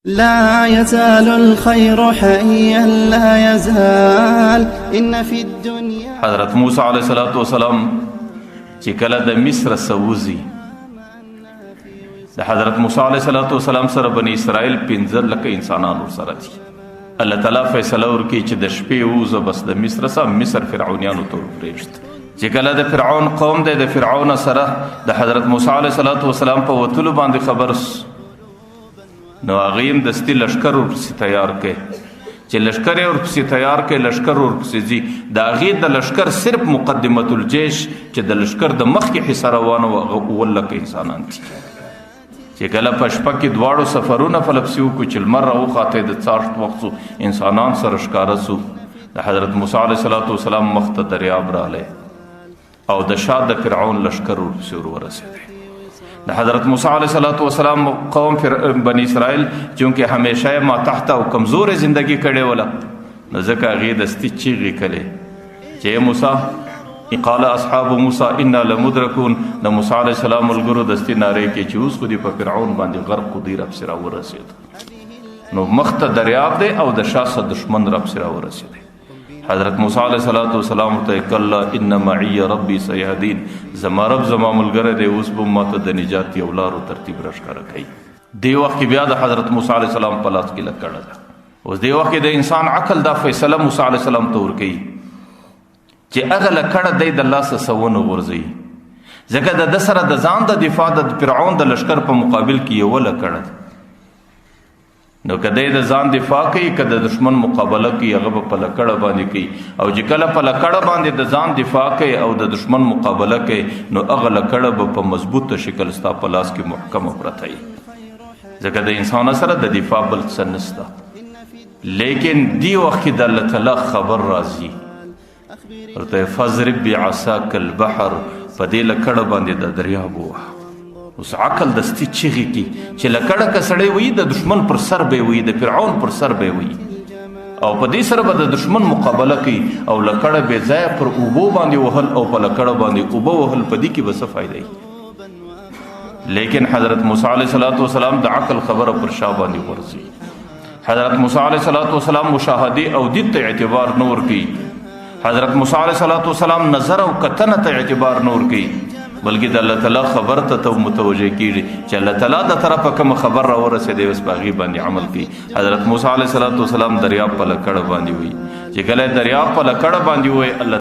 لا يزال الخير حيا لا يزال إن في الدنيا. حضرت موسی علیہ الصلوۃ والسلام چې کله د مصر سوزي د حضرت موسی علیہ الصلوۃ والسلام سره بنی اسرائیل 15 لکه انسانان ورسره دي. الله تعالی فیصله ورکړي چې د شپې ووزه بس د مصر سره مصر فرعونیانو ته ورپرېږدي. چې کله د فرعون قوم دی د فرعون سره د حضرت موسی علیہ الصلوۃ والسلام په وتلو باندې خبر نو هغه دستي لشکر ورپسې تیار کړي چې لشکر ورپسې تیار کړي لشکر ورپسې ځي د هغې د لشکر صرف مقدمة الجيش چې د لشکر د مخکې حصه روانه وه 18 انسانان دي چې کله په شپه کې دواړو سفرونه په لپسې وکړو چې لمر راوخاتی د څاښت وخت سو انسانان سره ښکاره سو د حضرت موسی علیه الصلوۃ والسلام مخ ته دریاب راغلی او د شا د فرعون لشکر ورپسې ورورسېدی. د حضرت موسی علیہ الصلوۃ والسلام قوم بنی اسرائیل چونکه همیشه ما تحت او کمزور زندگی کړي ولا نو ځکه هغې دستي چیغې کړي چې موسی قال اصحاب موسی انا لمدرکون. د موسی علیہ السلام ملګرو دستي نارې کې چې اوس خو دې په فرعون باندې غرق خو دې رپسې راورسېد نو مخ ته دریاب دی او د شا څخه دشمن رپسې راورسېدی. حضرت موسی علیہ الصلوۃ والسلام ته کلا ان معي ربي سيهدين زما رب زما ملګری دی اوس به ماته د نجات یو لارو ترتیب راښکاره کوي. دی وخت کې بیا د حضرت موسی علیہ السلام په لاس کې لکړه ده. اوس دی وخت کې د انسان عقل دا فیصله موسی علیہ السلام ته ورکوي چې هغه لکړه دی د الله څخه ونغورځوي ځکه د سره د ځان د دفاع د فرعون د لشکر په مقابل کې یو لکړه نو کده د ځان دفاع کوي کده دشمن مقابله کوي هغه په لکړه باندې کوي او چې کله په لکړه باندې د ځان دفاع کوي او د دشمن مقابله کوي نو هغه لکړه په مضبوطه شکل ستا په لاس کې محکمه پرته وي ځکه د انسان سره د دفاع بل څه نشته. لیکن دی وخت کې د الله تعالی خبر راځي ورته فضرب بعصاک البحر په دې لکړه باندې د دریاب ووهه. اوس عقل دستی چیغې کی چې لکړه که سړی وي د دشمن پر سر به وي د فرعون پر سر به وي او په دې سره به د دشمن مقابله کوي او لکړه بې ځایه پر اوبو باندې وهل او په لکړه باندې اوبه وهل په دې کې به څه فایده. لیکن حضرت موسی علیه الصلوۃ والسلام د عقل خبره پر شا باندې ورځي. حضرت موسی علیه الصلوۃ والسلام مشاهده او دید ته اعتبار نور کوي. حضرت موسی علیه الصلوۃ والسلام نظر او کتنه ته اعتبار نور کوي بلکې د الله تعالی خبر ته متوجه کیږي چې الله تعالی د طرفه کوم خبر راورسېدی اوس په هغې باندې عمل کوي. حضرت موسی علیه الصلوۃ والسلام دریاب په لکړه باندې وي چې کله دریاب په لکړه باندې وي الله